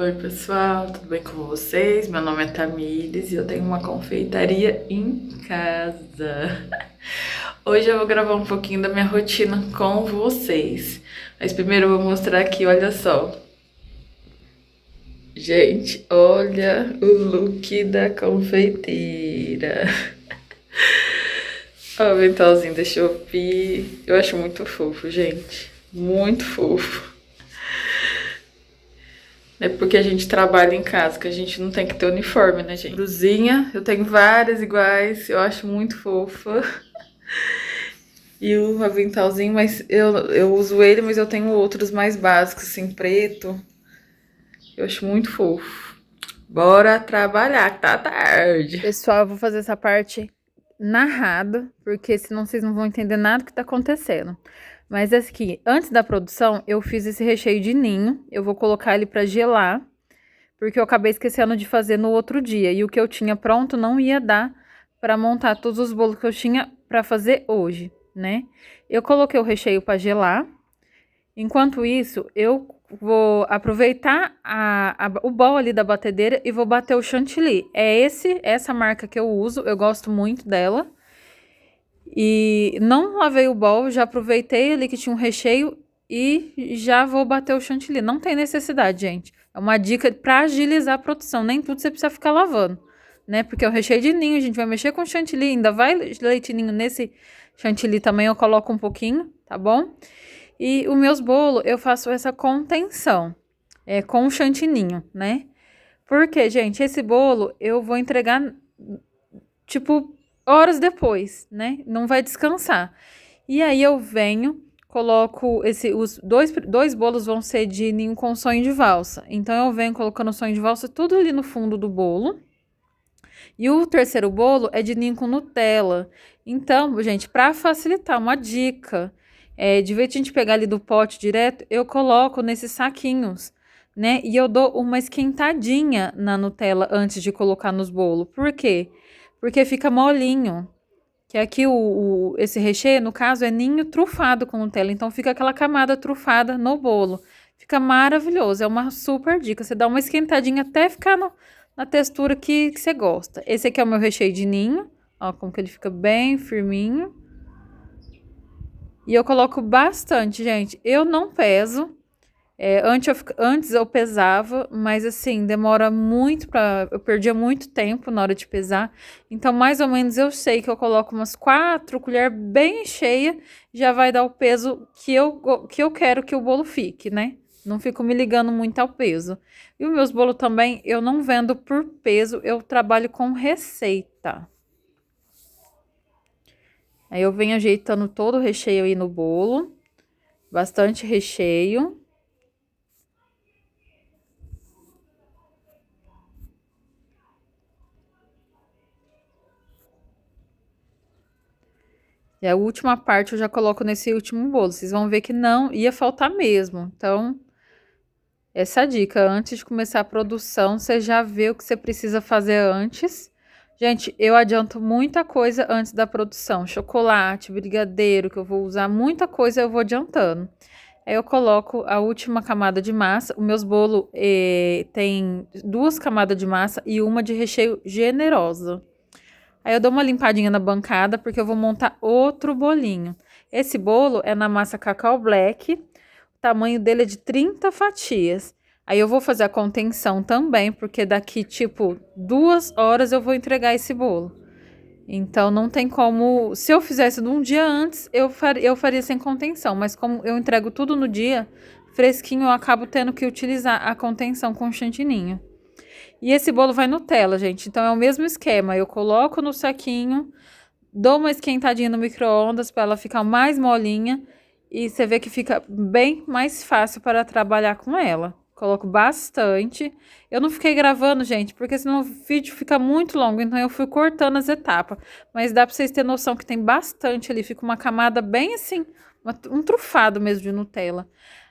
Oi, pessoal, tudo bem com vocês? Meu nome é Tamires e eu tenho uma confeitaria em casa. Hoje eu vou gravar um pouquinho da minha rotina com vocês. Mas primeiro eu vou mostrar aqui, olha só. Gente, olha o look da confeiteira. Ó, o aventalzinho da Shopee. Eu acho muito fofo, gente. Muito fofo. É porque a gente trabalha em casa, que a gente não tem que ter uniforme, né, gente? Brusinha, eu tenho várias iguais, eu acho muito fofa. E o aventalzinho, mas eu uso ele, mas eu tenho outros mais básicos, assim, preto. Eu acho muito fofo. Bora trabalhar, que tá tarde. Pessoal, eu vou fazer essa parte narrada, porque senão vocês não vão entender nada que tá acontecendo. Mas aqui, antes da produção, eu fiz esse recheio de ninho. Eu vou colocar ele pra gelar, porque eu acabei esquecendo de fazer no outro dia. E o que eu tinha pronto não ia dar para montar todos os bolos que eu tinha para fazer hoje, né? Eu coloquei o recheio para gelar. Enquanto isso, eu vou aproveitar o bol ali da batedeira e vou bater o chantilly. É essa marca que eu uso, eu gosto muito dela. E não lavei o bol, já aproveitei ali que tinha um recheio e já vou bater o chantilly. Não tem necessidade, gente. É uma dica para agilizar a produção. Nem tudo você precisa ficar lavando, né? Porque é o recheio de ninho, a gente vai mexer com chantilly, ainda vai leite ninho nesse chantilly também, eu coloco um pouquinho, tá bom? E os meus bolos, eu faço essa contenção, com o chantininho, né? Porque, gente, esse bolo eu vou entregar, tipo, horas depois, né? Não vai descansar. E aí eu venho, coloco os dois bolos vão ser de ninho com sonho de valsa. Então eu venho colocando sonho de valsa tudo ali no fundo do bolo. E o terceiro bolo é de ninho com Nutella. Então, gente, para facilitar, uma dica, de vez de a gente pegar ali do pote direto, eu coloco nesses saquinhos, né? E eu dou uma esquentadinha na Nutella antes de colocar nos bolos. Por quê? Porque fica molinho. Que aqui esse recheio, no caso, é ninho trufado com Nutella. Então fica aquela camada trufada no bolo. Fica maravilhoso. É uma super dica. Você dá uma esquentadinha até ficar na textura que você gosta. Esse aqui é o meu recheio de ninho. Ó, como que ele fica bem firminho. E eu coloco bastante, gente. Eu não peso. Antes eu pesava, mas assim, demora muito para. Eu perdia muito tempo na hora de pesar. Então, mais ou menos, eu sei que eu coloco umas 4 colheres bem cheia, já vai dar o peso que eu quero que o bolo fique, né? Não fico me ligando muito ao peso. E os meus bolos também, eu não vendo por peso, eu trabalho com receita. Aí eu venho ajeitando todo o recheio aí no bolo, bastante recheio. E a última parte eu já coloco nesse último bolo. Vocês vão ver que não ia faltar mesmo. Então, essa dica, antes de começar a produção, você já vê o que você precisa fazer antes. Gente, eu adianto muita coisa antes da produção. Chocolate, brigadeiro, que eu vou usar, muita coisa eu vou adiantando. Aí eu coloco a última camada de massa. Os meus bolos tem 2 camadas de massa e uma de recheio generosa. Aí eu dou uma limpadinha na bancada porque eu vou montar outro bolinho. Esse bolo é na massa Cacau Black, o tamanho dele é de 30 fatias. Aí eu vou fazer a contenção também, porque daqui, tipo, 2 horas eu vou entregar esse bolo. Então não tem como. Se eu fizesse de um dia antes, eu faria sem contenção. Mas como eu entrego tudo no dia, fresquinho, eu acabo tendo que utilizar a contenção com chantininho. E esse bolo vai Nutella, gente. Então é o mesmo esquema. Eu coloco no saquinho, dou uma esquentadinha no micro-ondas para ela ficar mais molinha. E você vê que fica bem mais fácil para trabalhar com ela. Coloco bastante. Eu não fiquei gravando, gente, porque senão o vídeo fica muito longo. Então eu fui cortando as etapas. Mas dá para vocês terem noção que tem bastante ali. Fica uma camada bem assim, um trufado mesmo de Nutella.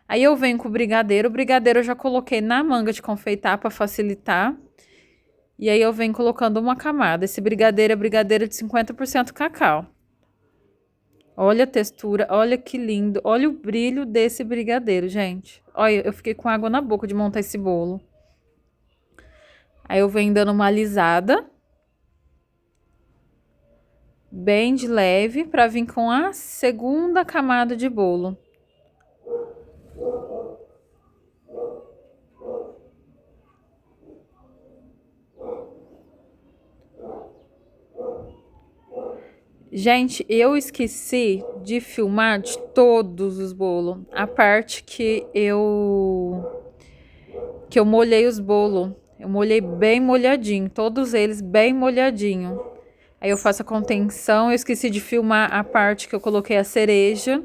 Aí eu venho com o brigadeiro. O brigadeiro eu já coloquei na manga de confeitar para facilitar. E aí eu venho colocando uma camada. Esse brigadeiro é brigadeiro de 50% cacau. Olha a textura, olha que lindo. Olha o brilho desse brigadeiro, gente. Olha, eu fiquei com água na boca de montar esse bolo. Aí eu venho dando uma alisada, bem de leve, para vir com a segunda camada de bolo. Gente, eu esqueci de filmar de todos os bolos. A parte que eu molhei os bolos. Eu molhei bem molhadinho, todos eles bem molhadinho. Aí eu faço a contenção, eu esqueci de filmar a parte que eu coloquei a cereja.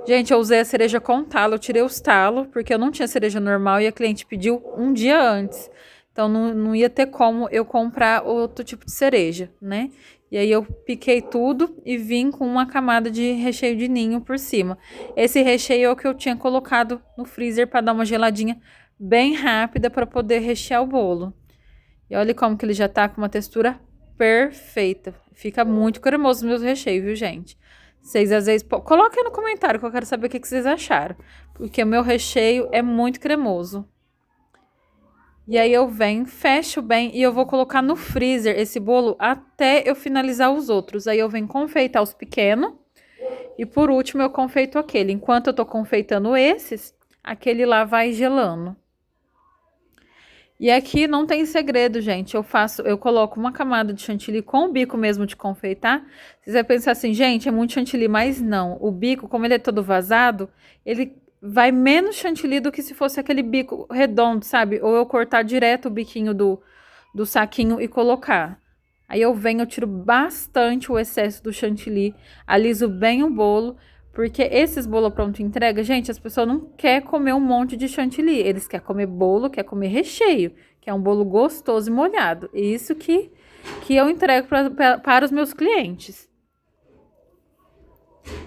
Gente, eu usei a cereja com talo, eu tirei os talos, porque eu não tinha cereja normal e a cliente pediu um dia antes. Então, não ia ter como eu comprar outro tipo de cereja, né? E aí eu piquei tudo e vim com uma camada de recheio de ninho por cima. Esse recheio é o que eu tinha colocado no freezer para dar uma geladinha bem rápida para poder rechear o bolo. E olha como que ele já tá com uma textura perfeita. Fica muito cremoso os meus recheios, viu, gente? Vocês às vezes... Coloquem no comentário que eu quero saber o que vocês acharam. Porque o meu recheio é muito cremoso. E aí eu venho, fecho bem e eu vou colocar no freezer esse bolo até eu finalizar os outros. Aí eu venho confeitar os pequenos e por último eu confeito aquele. Enquanto eu tô confeitando esses, aquele lá vai gelando. E aqui não tem segredo, gente. Eu coloco uma camada de chantilly com o bico mesmo de confeitar. Vocês vão pensar assim, gente, é muito chantilly, mas não. O bico, como ele é todo vazado, ele vai menos chantilly do que se fosse aquele bico redondo, sabe? Ou eu cortar direto o biquinho do saquinho e colocar. Aí eu venho, eu tiro bastante o excesso do chantilly, aliso bem o bolo, porque esses bolos pronto entrega, gente, as pessoas não querem comer um monte de chantilly, eles querem comer bolo, querem comer recheio, que é um bolo gostoso e molhado. E isso que eu entrego para os meus clientes.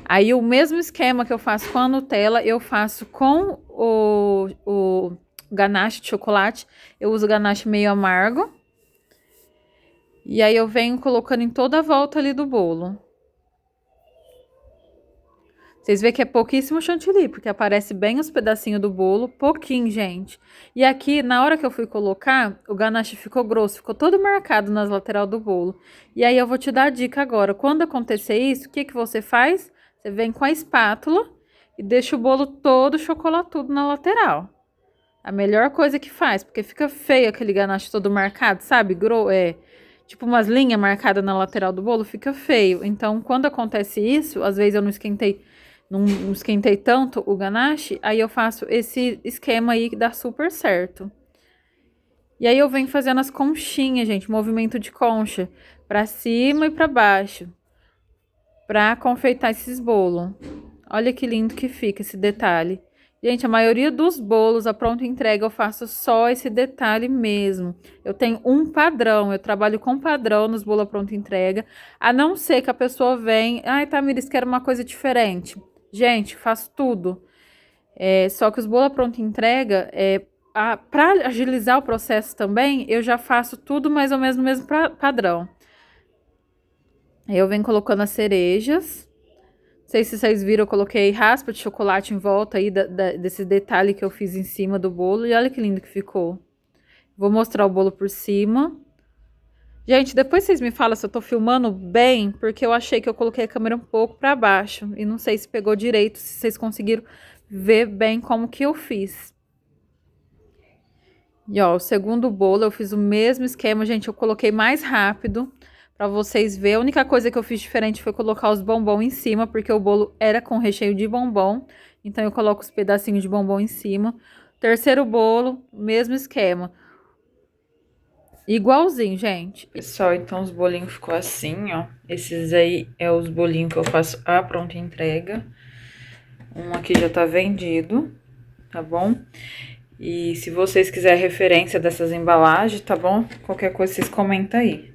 Aí o mesmo esquema que eu faço com a Nutella, eu faço com o ganache de chocolate. Eu uso ganache meio amargo. E aí eu venho colocando em toda a volta ali do bolo. Vocês veem que é pouquíssimo chantilly, porque aparece bem os pedacinhos do bolo, pouquinho, gente. E aqui, na hora que eu fui colocar, o ganache ficou grosso, ficou todo marcado nas lateral do bolo. E aí eu vou te dar a dica agora. Quando acontecer isso, o que você faz? Você vem com a espátula e deixa o bolo todo chocolatudo na lateral. A melhor coisa que faz, porque fica feio aquele ganache todo marcado, sabe? Tipo umas linhas marcadas na lateral do bolo, fica feio. Então, quando acontece isso, às vezes eu não esquentei tanto o ganache, aí eu faço esse esquema aí que dá super certo. E aí eu venho fazendo as conchinhas, gente, movimento de concha, pra cima e pra baixo, pra confeitar esses bolos. Olha que lindo que fica esse detalhe. Gente, a maioria dos bolos, a pronta entrega, eu faço só esse detalhe mesmo. Eu tenho um padrão, eu trabalho com padrão nos bolos a pronta entrega, a não ser que a pessoa venha, ai, Tamires, quero uma coisa diferente. Gente, faço tudo. Só que os bolos a pronta entrega, para agilizar o processo também, eu já faço tudo mais ou menos no mesmo padrão. Aí eu venho colocando as cerejas. Não sei se vocês viram, eu coloquei raspa de chocolate em volta aí desse detalhe que eu fiz em cima do bolo. E olha que lindo que ficou. Vou mostrar o bolo por cima. Gente, depois vocês me falam se eu tô filmando bem, porque eu achei que eu coloquei a câmera um pouco pra baixo. E não sei se pegou direito, se vocês conseguiram ver bem como que eu fiz. E ó, o segundo bolo eu fiz o mesmo esquema, gente, eu coloquei mais rápido pra vocês verem. A única coisa que eu fiz diferente foi colocar os bombons em cima, porque o bolo era com recheio de bombom. Então eu coloco os pedacinhos de bombom em cima. Terceiro bolo, mesmo esquema. Igualzinho, gente. Pessoal, então os bolinhos ficou assim, ó. Esses aí é os bolinhos que eu faço a pronta entrega. Um aqui já tá vendido, tá bom? E se vocês quiserem referência dessas embalagens, tá bom? Qualquer coisa vocês comentam aí.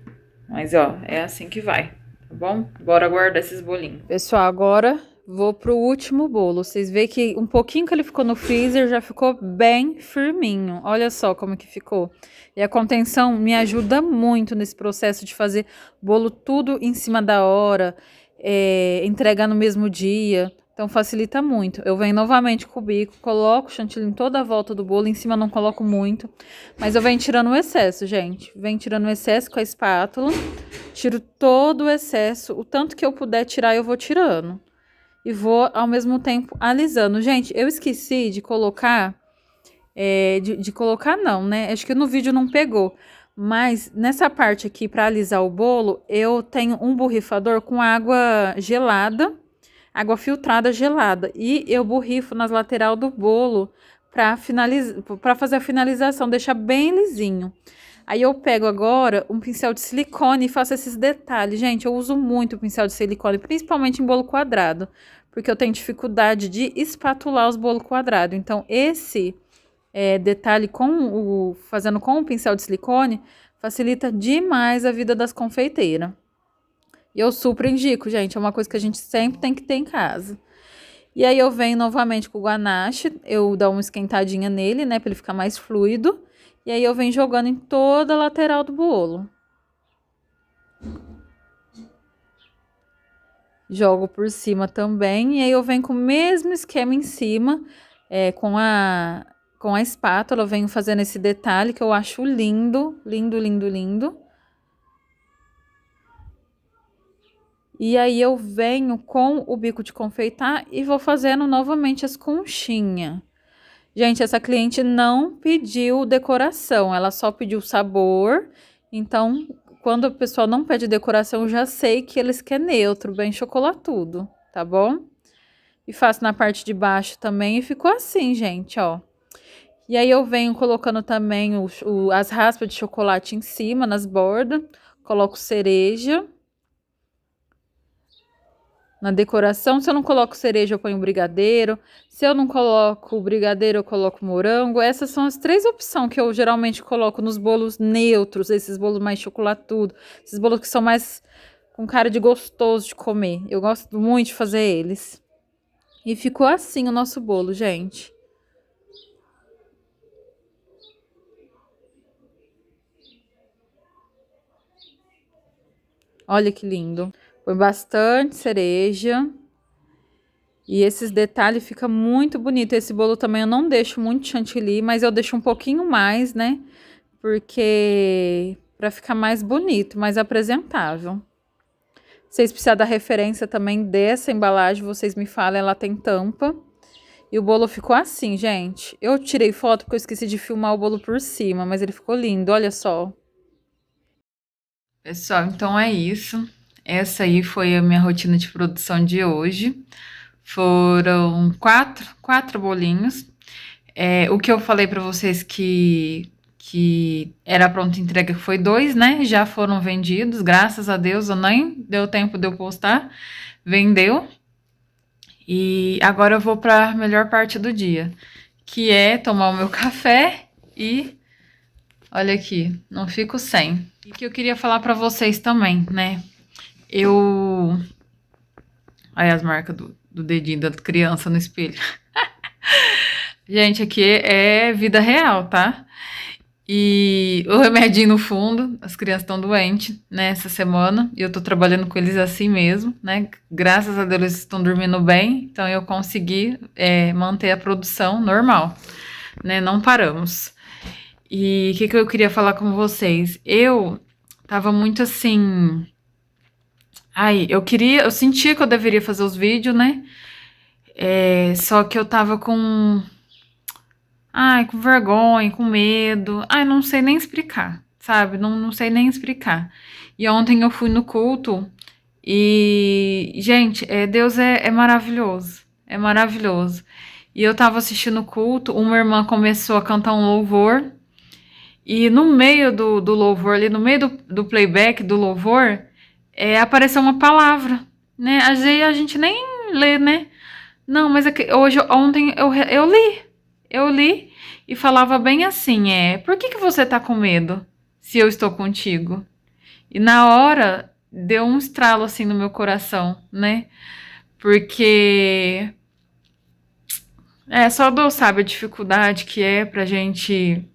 Mas, ó, é assim que vai, tá bom? Bora guardar esses bolinhos. Pessoal, agora vou pro último bolo. Vocês veem que um pouquinho que ele ficou no freezer já ficou bem firminho. Olha só como que ficou. E a contenção me ajuda muito nesse processo de fazer bolo tudo em cima da hora, entregar no mesmo dia. Então facilita muito. Eu venho novamente com o bico, coloco o chantilly em toda a volta do bolo, em cima eu não coloco muito, mas eu venho tirando o excesso, gente. Venho tirando o excesso com a espátula, tiro todo o excesso, o tanto que eu puder tirar eu vou tirando. E vou ao mesmo tempo alisando. Gente, eu esqueci de colocar, de colocar não, né? Acho que no vídeo não pegou. Mas nessa parte aqui, para alisar o bolo, eu tenho um borrifador com água gelada, água filtrada gelada. E eu borrifo nas lateral do bolo para fazer a finalização, deixar bem lisinho. Aí eu pego agora um pincel de silicone e faço esses detalhes. Gente, eu uso muito o pincel de silicone, principalmente em bolo quadrado, porque eu tenho dificuldade de espatular os bolos quadrados. Então, esse detalhe fazendo com o pincel de silicone facilita demais a vida das confeiteiras. E eu super indico, gente, é uma coisa que a gente sempre tem que ter em casa. E aí eu venho novamente com o ganache, eu dou uma esquentadinha nele, né, para ele ficar mais fluido. E aí eu venho jogando em toda a lateral do bolo. Jogo por cima também, e aí eu venho com o mesmo esquema em cima, com a espátula, eu venho fazendo esse detalhe que eu acho lindo, lindo, lindo, lindo. E aí eu venho com o bico de confeitar e vou fazendo novamente as conchinhas. Gente, essa cliente não pediu decoração, ela só pediu sabor. Então, quando a pessoa não pede decoração, eu já sei que eles querem neutro, bem chocolatudo, tá bom? E faço na parte de baixo também e ficou assim, gente, ó. E aí eu venho colocando também as raspas de chocolate em cima, nas bordas. Coloco cereja. Na decoração, se eu não coloco cereja, eu ponho brigadeiro. Se eu não coloco brigadeiro, eu coloco morango. Essas são as 3 opções que eu geralmente coloco nos bolos neutros, esses bolos mais chocolatudos, esses bolos que são mais com cara de gostoso de comer. Eu gosto muito de fazer eles. E ficou assim o nosso bolo, gente. Olha que lindo. Põe bastante cereja. E esses detalhes ficam muito bonito. Esse bolo também eu não deixo muito chantilly, mas eu deixo um pouquinho mais, né? Porque para ficar mais bonito, mais apresentável. Se vocês precisarem da referência também dessa embalagem, vocês me falam, ela tem tampa. E o bolo ficou assim, gente. Eu tirei foto porque eu esqueci de filmar o bolo por cima, mas ele ficou lindo, olha só. Pessoal, então é isso. Essa aí foi a minha rotina de produção de hoje. Foram quatro bolinhos. O que eu falei pra vocês que era pronta entrega foi 2, né? Já foram vendidos, graças a Deus. Eu nem deu tempo de eu postar. Vendeu. E agora eu vou pra melhor parte do dia, que é tomar o meu café e... Olha aqui, não fico sem. E que eu queria falar pra vocês também, né? Aí as marcas do dedinho da criança no espelho. Gente, aqui é vida real, tá? E o remedinho no fundo, as crianças estão doentes, né, essa semana. E eu tô trabalhando com eles assim mesmo, né? Graças a Deus eles estão dormindo bem. Então eu consegui manter a produção normal, né? Não paramos. E o que eu queria falar com vocês? Eu tava muito assim... Ai, eu sentia que eu deveria fazer os vídeos, né? Só que eu tava com vergonha, com medo. Não sei nem explicar, sabe? Não sei nem explicar. E ontem eu fui no culto e, gente, Deus é maravilhoso. É maravilhoso. E eu tava assistindo o culto, uma irmã começou a cantar um louvor. E no meio do louvor, ali no meio do playback do louvor, apareceu uma palavra, né? Às vezes a gente nem lê, né? Não, mas ontem eu li e falava bem assim, por que você tá com medo se eu estou contigo? E na hora deu um estralo assim no meu coração, né? Porque só Deus sabe a dificuldade que é pra gente,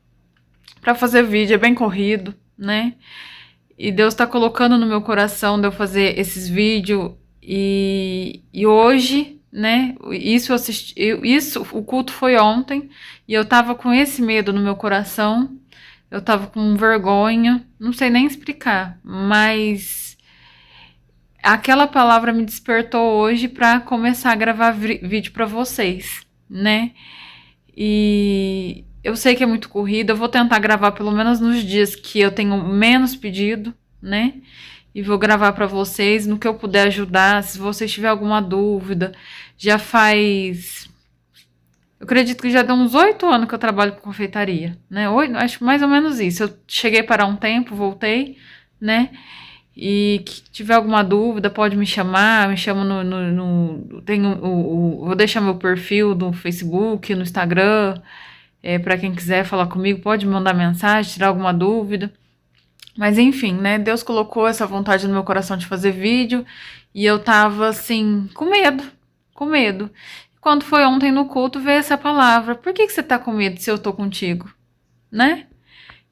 pra fazer vídeo, é bem corrido, né? E Deus tá colocando no meu coração de eu fazer esses vídeos e hoje né? Isso eu assisti, o culto foi ontem e eu tava com esse medo no meu coração. Eu tava com vergonha, não sei nem explicar, mas aquela palavra me despertou hoje para começar a gravar vídeo para vocês, né? E eu sei que é muito corrida, eu vou tentar gravar pelo menos nos dias que eu tenho menos pedido, né? E vou gravar para vocês no que eu puder ajudar. Se vocês tiverem alguma dúvida, já faz. Eu acredito que já deu uns 8 anos que eu trabalho com confeitaria, né? 8, acho mais ou menos isso. Eu cheguei para um tempo, voltei, né? E que tiver alguma dúvida, pode me chamar. Me chama tenho vou deixar meu perfil no Facebook, no Instagram. Para quem quiser falar comigo, pode me mandar mensagem, tirar alguma dúvida. Mas enfim, né? Deus colocou essa vontade no meu coração de fazer vídeo e eu tava assim, com medo, com medo. Quando foi ontem no culto, veio essa palavra: por que você tá com medo se eu tô contigo? Né?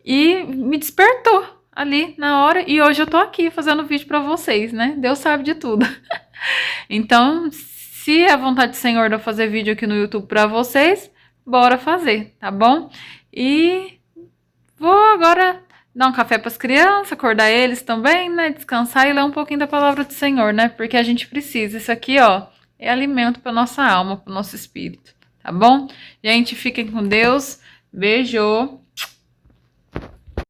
E me despertou ali na hora e hoje eu tô aqui fazendo vídeo pra vocês, né? Deus sabe de tudo. Então, se é a vontade do Senhor de eu fazer vídeo aqui no YouTube pra vocês, bora fazer, tá bom? E vou agora dar um café para as crianças, acordar eles também, né? Descansar e ler um pouquinho da palavra do Senhor, né? Porque a gente precisa. Isso aqui, ó, é alimento para nossa alma, para o nosso espírito, tá bom? Gente, fiquem com Deus. Beijo.